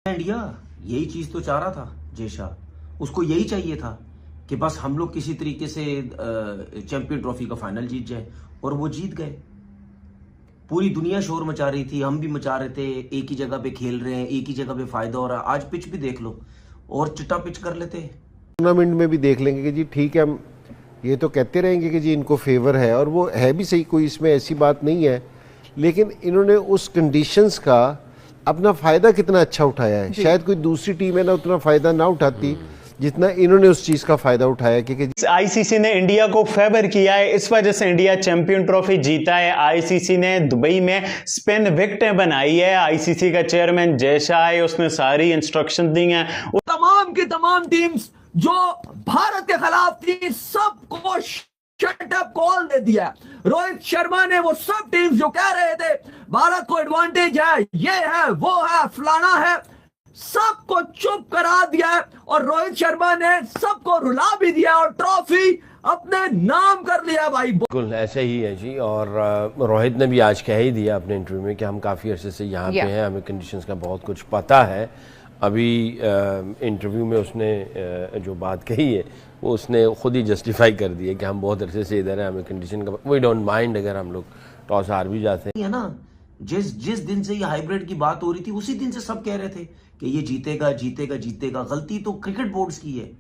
India यही चीज तो चाह रहा था। जय शाह उसको यही चाहिए था कि बस हम लोग किसी तरीके से चैंपियन ट्रॉफी का फाइनल जीत जाए, और वो जीत गए। पूरी दुनिया शोर मचा रही थी, हम भी मचा रहे थे, एक ही जगह पे खेल रहे हैं, एक ही जगह पे फायदा हो रहा है। आज पिच भी देख लो, और चिट्टा पिच कर लेते। टूर्नामेंट में भी देख लेंगे कि जी ठीक है, हम ये तो कहते रहेंगे कि जी इनको फेवर है, और वो है भी सही, कोई इसमें ऐसी बात नहीं है। लेकिन इन्होंने उस कंडीशंस का अपना फ़ायदा कितना अच्छा उठाया है। शायद कोई दूसरी टीम है ना उतना फ़ायदा ना उठाती जितना इन्होंने उस चीज़ का फ़ायदा उठाया। क्योंकि आईसीसी ने इंडिया को फेवर किया है, इस वजह से इंडिया चैंपियन ट्रॉफी जीता है। आईसीसी ने दुबई में स्पिन विकेटें बनाई है। आईसीसी का चेयरमैन जय शाह है, उसने सारी इंस्ट्रक्शन दी हैं। तमाम की तमाम टीम्स जो भारत के खिलाफ थी सबको शट अप कॉल दे दिया। रोहित शर्मा ने वो सब टीम्स जो कह रहे थे भारत को एडवांटेज है, ये है, वो है, फलाना है, सबको चुप करा दिया है। और रोहित शर्मा ने सबको रुला भी दिया और ट्रॉफी अपने नाम कर लिया भाई। बिल्कुल ऐसे ही है जी। और रोहित ने भी आज कह ही दिया अपने इंटरव्यू में कि हम काफ़ी अरसे से यहाँ पे हैं, हमें कंडीशंस का बहुत कुछ पता है। अभी इंटरव्यू में उसने जो बात कही है वो उसने खुद ही जस्टिफाई कर दी है कि हम बहुत अरसे से इधर हैं, हमें कंडीशन का वी डोंट माइंड अगर हम लोग टॉस हार भी जाते हैं। है ना, जिस दिन से ये हाइब्रिड की बात हो रही थी उसी दिन से सब कह रहे थे कि ये जीतेगा जीतेगा जीतेगा। गलती तो क्रिकेट बोर्ड्स की है,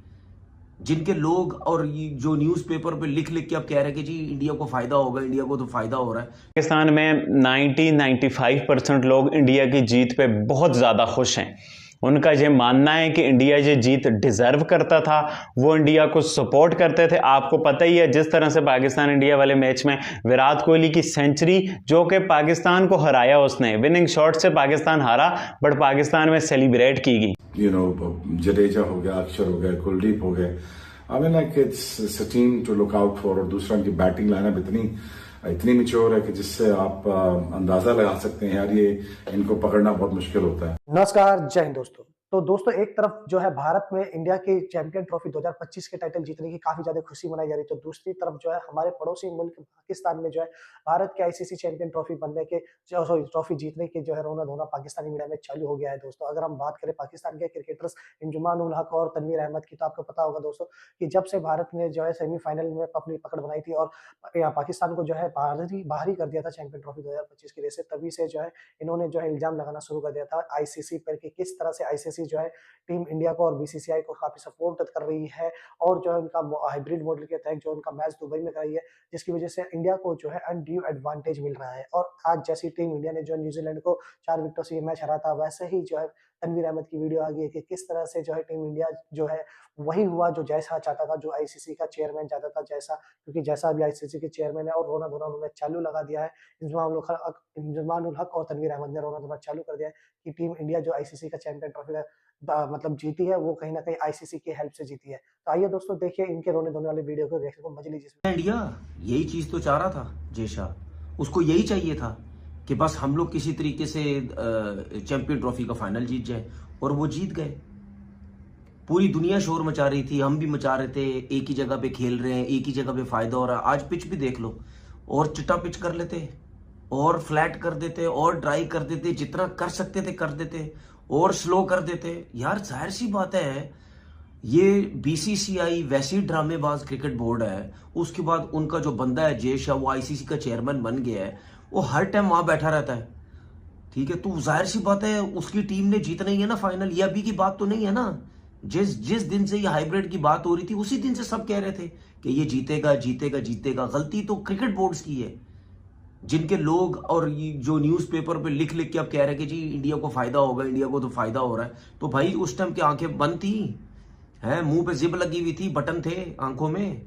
जिनके लोग और जो न्यूज़पेपर पे लिख लिख के अब कह रहे हैं कि जी इंडिया को फायदा होगा, इंडिया को तो फायदा हो रहा है। पाकिस्तान में 90-95% लोग इंडिया की जीत पे बहुत ज़्यादा खुश हैं। उनका ये मानना है कि इंडिया ये जीत डिज़र्व करता था, वो इंडिया को सपोर्ट करते थे। आपको पता ही है जिस तरह से पाकिस्तान इंडिया वाले मैच में विराट कोहली की सेंचुरी, जो कि पाकिस्तान को हराया, उसने विनिंग शॉट से पाकिस्तान हारा, बट पाकिस्तान में सेलिब्रेट की गई। जडेजा हो गया, अक्षर हो गया, कुलदीप हो गए। I mean like it's a team to look out for. और दूसरा उनकी बैटिंग लाइनअप इतनी मिच्योर है कि जिससे आप अंदाजा लगा सकते हैं यार ये इनको पकड़ना बहुत मुश्किल होता है। नमस्कार, जय हिंद दोस्तों। तो दोस्तों एक तरफ जो है भारत में इंडिया की चैंपियन ट्रॉफी 2025 के टाइटल जीतने की काफी ज्यादा खुशी मनाई जा रही है, तो दूसरी तरफ जो है हमारे पड़ोसी मुल्क पाकिस्तान में जो है भारत के आईसीसी चैंपियन ट्रॉफी बनने के ट्रॉफी जीतने के जो है रोना धोना पाकिस्तानी मीडिया में चालू हो गया है। दोस्तों अगर हम बात करें पाकिस्तान के क्रिकेटर्स इंजुमान उल हक और तनवीर अहमद की, तो आपको पता होगा दोस्तों कि जब से भारत ने जो है सेमीफाइनल में अपनी पकड़ बनाई थी और पाकिस्तान को जो है बाहर ही कर दिया था चैंपियन ट्रॉफी 2025 की रेस से, तभी से जो है इन्होंने जो है इल्जाम लगाना शुरू कर दिया था आईसीसी पर कि किस तरह से आईसीसी जो है टीम इंडिया को और बीसीसीआई को काफी सपोर्ट कर रही है, और जो है उनका हाइब्रिड मॉडल के तहत जो उनका मैच दुबई में कराई है, जिसकी वजह से इंडिया को जो है अनड्यू एडवांटेज मिल रहा है। और आज जैसी टीम इंडिया ने जो न्यूजीलैंड को 4 विकेटों से ये मैच हरा था, वैसे ही जो है तनवीर अहमद की वीडियो आ गई है कि किस तरह से जो है टीम इंडिया जो है वही हुआ जो जैसा चाहता था, जो आईसीसी का चेयरमैन चाहता था, जैसा, क्योंकि जैसा भी आईसीसी के चेयरमैन है, और रोना धोना उन्होंने चालू लगा दिया है। इंजमान उल हक और तनवीर अहमद ने रोना धोना चालू कर दिया है कि टीम इंडिया जो आईसीसी का चैंपियन ट्रॉफी का मतलब जीती है, वो कहीं ना कहीं आईसीसी की हेल्प से जीती है। तो आइए दोस्तों देखिए इनके रोने धोने वाले वीडियो को, देखने को मजे लीजिए। इंडिया यही चीज तो चाह रहा था। जय शाह उसको यही चाहिए था कि बस हम लोग किसी तरीके से चैंपियन ट्रॉफी का फाइनल जीत जाए, और वो जीत गए। पूरी दुनिया शोर मचा रही थी, हम भी मचा रहे थे, एक ही जगह पे खेल रहे हैं, एक ही जगह पे फायदा हो रहा है। आज पिच भी देख लो, और चिट्टा पिच कर लेते, और फ्लैट कर देते, और ड्राई कर देते, जितना कर सकते थे कर देते, और स्लो कर देते। यार जाहिर सी बात है, ये बीसीसीआई वैसी ड्रामेबाज क्रिकेट बोर्ड है, उसके बाद उनका जो बंदा है जय शाह, वो आईसीसी का चेयरमैन बन गया है, वो हर टाइम वहां बैठा रहता है। ठीक है, तो जाहिर सी बात है उसकी टीम ने जीतना ही है ना फाइनल। ये अभी की बात तो नहीं है ना। जिस दिन से ये हाइब्रिड की बात हो रही थी उसी दिन से सब कह रहे थे कि ये जीतेगा जीतेगा जीतेगा। गलती तो क्रिकेट बोर्ड्स की है, जिनके लोग और जो न्यूज़पेपर पे लिख लिख के अब कह रहे हैं कि जी इंडिया को फायदा होगा, इंडिया को तो फायदा हो रहा है। तो भाई उस टाइम की आंखें बंद थी, हैं, मुंह पे जिप लगी हुई थी, बटन थे आंखों में,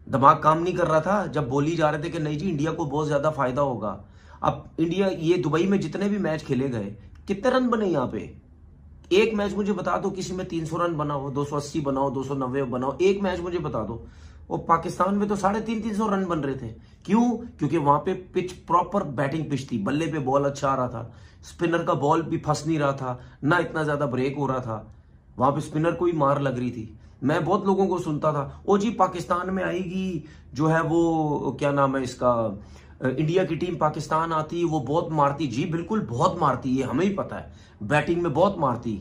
दिमाग काम नहीं कर रहा था जब बोली जा रहे थे कि नहीं जी इंडिया को बहुत ज्यादा फायदा होगा। अब इंडिया ये दुबई में जितने भी मैच खेले गए, कितने रन बने यहाँ पे? एक मैच मुझे बता दो किसी में 300 रन बना हो, 280 बनाओ, 290 बनाओ, एक मैच मुझे बता दो। और पाकिस्तान में तो 350 रन बन रहे थे। क्यों? क्योंकि वहां पे पिच प्रॉपर बैटिंग पिच थी, बल्ले पे बॉल अच्छा आ रहा था, स्पिनर का बॉल भी फंस नहीं रहा था, ना इतना ज्यादा ब्रेक हो रहा था, वहां पे स्पिनर को ही मार लग रही थी। मैं बहुत लोगों को सुनता था, ओ जी पाकिस्तान में आएगी जो है वो क्या नाम है इसका इंडिया की टीम पाकिस्तान आती है वो बहुत मारती, जी बिल्कुल बहुत मारती है, हमें ही पता है, बैटिंग में बहुत मारती,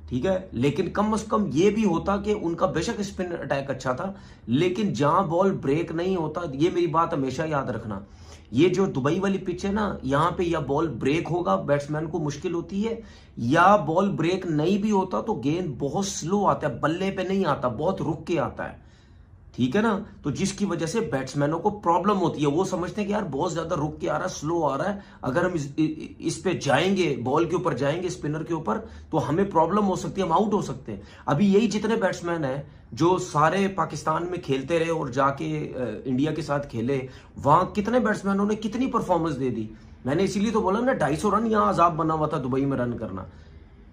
ठीक है, लेकिन कम से कम ये भी होता कि उनका बेशक स्पिन अटैक अच्छा था, लेकिन जहां बॉल ब्रेक नहीं होता, ये मेरी बात हमेशा याद रखना, ये जो दुबई वाली पिच है ना, यहां पे या बॉल ब्रेक होगा बैट्समैन को मुश्किल होती है, या बॉल ब्रेक नहीं भी होता तो गेंद बहुत स्लो आता है, बल्ले पे नहीं आता, बहुत रुक के आता है, ठीक है ना, तो जिसकी वजह से बैट्समैनों को प्रॉब्लम होती है, वो समझते हैं कि यार बहुत ज्यादा रुक के आ रहा है, स्लो आ रहा है, अगर हम इस पे जाएंगे, बॉल के ऊपर जाएंगे, स्पिनर के ऊपर, तो हमें प्रॉब्लम हो सकती है, हम आउट हो सकते हैं। अभी यही जितने बैट्समैन हैं जो सारे पाकिस्तान में खेलते रहे और जाके इंडिया के साथ खेले, वहां कितने बैट्समैनों ने कितनी परफॉर्मेंस दे दी, मैंने इसीलिए तो बोला ना 250 रन यहां अजाब बना हुआ था दुबई में रन करना,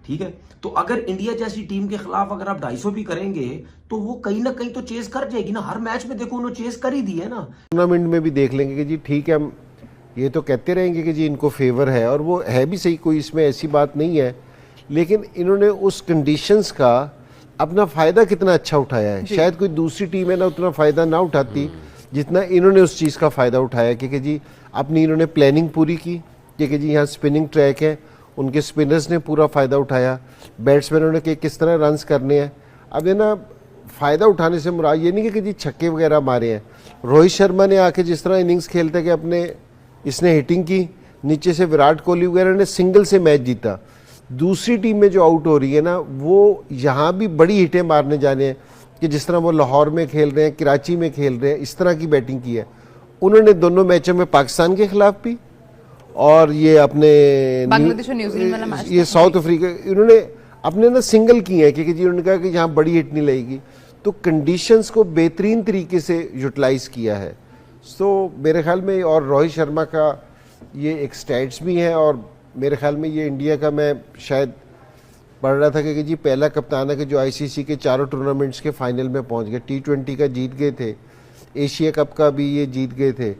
ठीक है, तो अगर इंडिया जैसी टीम के खिलाफ अगर आप 250 भी करेंगे तो वो कहीं ना कहीं तो चेस कर जाएगी ना, हर मैच में देखो उन्होंने चेस कर ही दी है ना। टूर्नामेंट में भी देख लेंगे कि जी ठीक है, हम ये तो कहते रहेंगे कि जी इनको फेवर है, और वो है भी सही, कोई इसमें ऐसी बात नहीं है, लेकिन इन्होंने उस कंडीशंस का अपना फ़ायदा कितना अच्छा उठाया है। शायद कोई दूसरी टीम है ना उतना फ़ायदा ना उठाती जितना इन्होंने उस चीज़ का फ़ायदा उठाया, क्योंकि जी अपनी इन्होंने प्लानिंग पूरी की, क्योंकि जी यहाँ स्पिनिंग ट्रैक है, उनके स्पिनर्स ने पूरा फ़ायदा उठाया, बैट्समैनों ने कि किस तरह रन्स करने हैं। अब ये ना फ़ायदा उठाने से मुराद ये नहीं कि जी छक्के वगैरह मारे हैं। रोहित शर्मा ने आके जिस तरह इनिंग्स खेलते कि अपने इसने हिटिंग की, नीचे से विराट कोहली वगैरह ने सिंगल से मैच जीता। दूसरी टीम में जो आउट हो रही है ना, वो यहाँ भी बड़ी हिटें मारने जाने हैं, कि जिस तरह वो लाहौर में खेल रहे हैं, कराची में खेल रहे हैं, इस तरह की बैटिंग की है उन्होंने दोनों मैचों में, पाकिस्तान के खिलाफ भी और ये अपने बांग्लादेश और न्यूजीलैंड वाला मैच, ये साउथ अफ्रीका, इन्होंने अपने ना सिंगल किए हैं, क्योंकि जी उन्होंने कहा कि यहाँ बड़ी हिट नहीं लगेगी, तो कंडीशंस को बेहतरीन तरीके से यूटिलाइज किया है। सो मेरे ख्याल में, और रोहित शर्मा का ये एक स्टैट्स भी हैं, और मेरे ख्याल में ये इंडिया का, मैं शायद पढ़ रहा था कि जी पहला कप्तान है कि जो आईसीसी के चारों टूर्नामेंट्स के फाइनल में पहुंच गए। T20 का जीत गए थे, एशिया कप का भी ये जीत गए थे,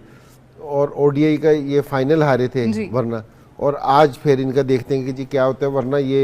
और ओडीआई का ये फाइनल हारे थे वरना, और आज फिर इनका देखते हैं कि जी क्या होता है, वरना ये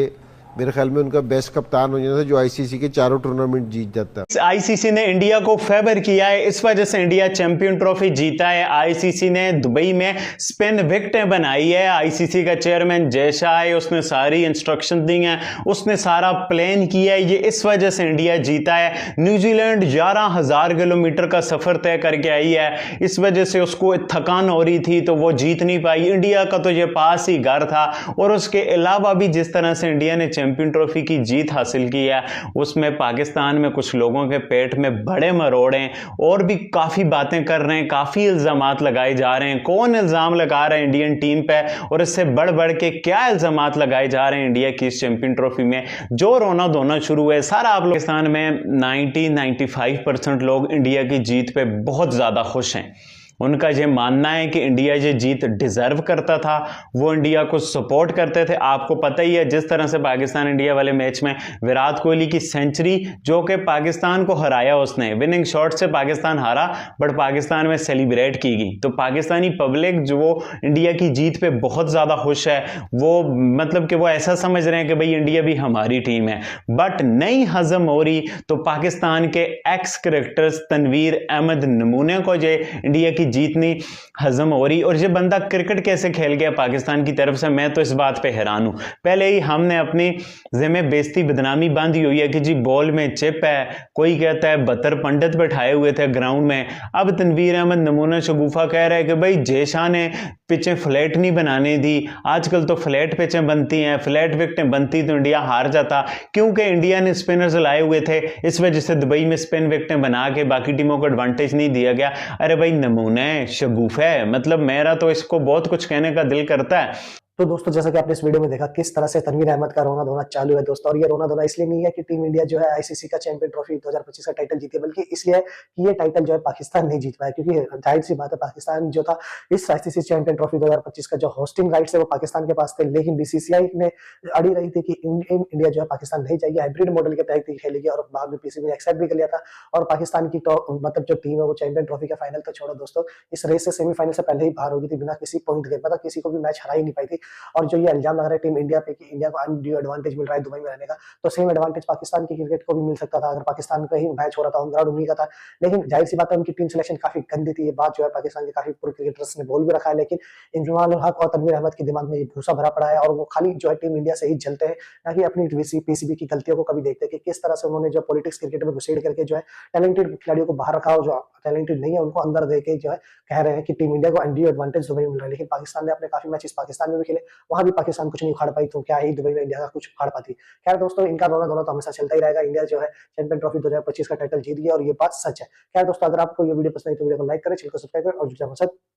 मेरे ख्याल में उनका बेस्ट कप्तान हो जाता था जो आईसीसी के चारों टूर्नामेंट जीत जाता है। आईसीसी ने इंडिया को फेवर किया है, इस वजह से इंडिया चैंपियन ट्रॉफी जीता है। आईसीसी ने दुबई में स्पिन विकेटें बनाई है। आईसीसी का चेयरमैन जय शाह है, उसने सारी इंस्ट्रक्शन दी हैं, उसने सारा प्लान किया है, ये इस वजह से इंडिया जीता है। न्यूजीलैंड 11,000 किलोमीटर का सफर तय करके आई है, इस वजह से उसको थकान हो रही थी तो वो जीत नहीं पाई। इंडिया का तो ये पास ही घर था, और उसके अलावा भी जिस तरह से इंडिया ने चैंपियन ट्रॉफी की जीत हासिल की है, उसमें पाकिस्तान में कुछ लोगों के पेट में बड़े मरोड़े, और भी काफी बातें कर रहे हैं, काफी इल्जामात लगाए जा रहे हैं। कौन इल्जाम लगा रहा है इंडियन टीम पे, और इससे बढ़ बढ़ के क्या इल्जामात लगाए जा रहे हैं इंडिया की इस चैंपियन ट्रॉफी में, जो रोना धोना शुरू है सारा। आप लोग पाकिस्तान में 90-95% लोग इंडिया की जीत पे बहुत ज्यादा खुश हैं। उनका ये मानना है कि इंडिया ये जीत डिजर्व करता था, वो इंडिया को सपोर्ट करते थे। आपको पता ही है जिस तरह से पाकिस्तान इंडिया वाले मैच में विराट कोहली की सेंचुरी, जो कि पाकिस्तान को हराया, उसने विनिंग शॉट से पाकिस्तान हारा, बट पाकिस्तान में सेलिब्रेट की गई। तो पाकिस्तानी पब्लिक जो वो इंडिया की जीत पे बहुत ज़्यादा खुश है, वो मतलब कि वो ऐसा समझ रहे हैं कि भाई इंडिया भी हमारी टीम है, बट नहीं हजम हो रही। तो पाकिस्तान के एक्स क्रिकेटर्स तनवीर अहमद नमूने को जो इंडिया की जीतनी हजम हो रही, और ये बंदा क्रिकेट कैसे खेल गया पाकिस्तान की तरफ से, मैं तो इस बात पे हैरान हूं। पहले ही हमने अपनी जिम्मे बेइज्जती बदनामी बांधी हुई है कि जी बॉल में चिप है, कोई कहता है 72 पंडित बैठाए हुए थे ग्राउंड में। अब तनवीर अहमद नमूना शगुफा कह रहा है कि भाई जय शाह ने पिचें फ्लैट नहीं बनाने दी, आजकल तो फ्लैट पिचें बनती हैं, फ्लैट विकेटें बनती तो इंडिया हार जाता, क्योंकि इंडिया ने स्पिनर्स लाए हुए थे, इस वजह से दुबई में स्पिन विकेटें बना के बाकी टीमों को एडवांटेज नहीं दिया गया। अरे भाई नमूना शगुफ है, मतलब मेरा तो इसको बहुत कुछ कहने का दिल करता है। तो दोस्तों जैसा कि आपने इस वीडियो में देखा किस तरह से तनवीर अहमद का रोना धोना चालू है दोस्तों, और ये रोना धोना इसलिए नहीं है कि टीम इंडिया जो है आईसीसी का चैंपियन ट्रॉफी 2025 का टाइटल जीती है, बल्कि इसलिए कि ये टाइटल जो है पाकिस्तान नहीं जीत पाया, क्योंकि जाहिर सी बात है पाकिस्तान जो था इस आईसीसी चैंपियन ट्रॉफी 2025 का जो होस्टिंग राइट्स है वो पाकिस्तान के पास थे, लेकिन बीसीसीआई ने अड़ी रही थी कि इंडिया जो है पाकिस्तान नहीं जाएगी, हाइब्रिड मॉडल के तहत खेलेगी, और बाद में पीसीबी ने एक्सेप्ट भी कर लिया था, और पाकिस्तान की मतलब जो टीम है वो चैंपियन ट्रॉफी का फाइनल तो छोड़ो दोस्तों, इस रेस से सेमीफाइनल से पहले ही बाहर हो गई थी बिना किसी पॉइंट के, मतलब किसी को भी मैच हरा ही नहीं पाई थी। और जो ये इल्जाम लग रहा है टीम इंडिया पे कि इंडिया को अनड्यू एडवांटेज मिल रहा है दुबई में रहने का, तो सेम एडवांटेज पाकिस्तान की क्रिकेट को भी मिल सकता था अगर पाकिस्तान का ही मैच हो रहा था होम ग्राउंड उन्हीं का था। लेकिन जाहिर सी बात है उनकी टीम सिलेक्शन काफी गंदी थी, ये बात जो है पाकिस्तान के काफी पूर्व क्रिकेटर्स ने बोल भी रखा है, लेकिन इंजमाल उल हक और तनवीर अहमद के दिमाग में ये भूसा भरा पड़ा है और वो खाली जो है टीम इंडिया से ही जलते हैं, ना कि अपनी पीसीबी की गलतियों को कभी देखते हैं कि किस तरह से उन्होंने जो पॉलिटिक्स क्रिकेट में घुसेड़ करके जो है टैलेंटेड खिलाड़ियों को बाहर रखा और जो टैलेंटेड नहीं है उनको अंदर देके जो है कह रहे हैं कि टीम इंडिया को अनड्यू एडवांटेज दुबई में मिल रहा है। लेकिन पाकिस्तान ने अपने काफी मैचेस पाकिस्तान में भी खेले, वहां भी पाकिस्तान कुछ नहीं उखाड़ पाई, तो क्या ही दुबई में इंडिया का कुछ उखाड़ पाती। खैर दोस्तों, इनका रोना धोना तो हमेशा चलता ही रहेगा। इंडिया जो है चैंपियन ट्रॉफी 2025 का टाइटल जीत गया और ये बात सच है। खैर दोस्तों, अगर आपको ये वीडियो पसंद आई तो वीडियो को लाइक करें, चैनल को सब्सक्राइब करें और जुड़े रहें।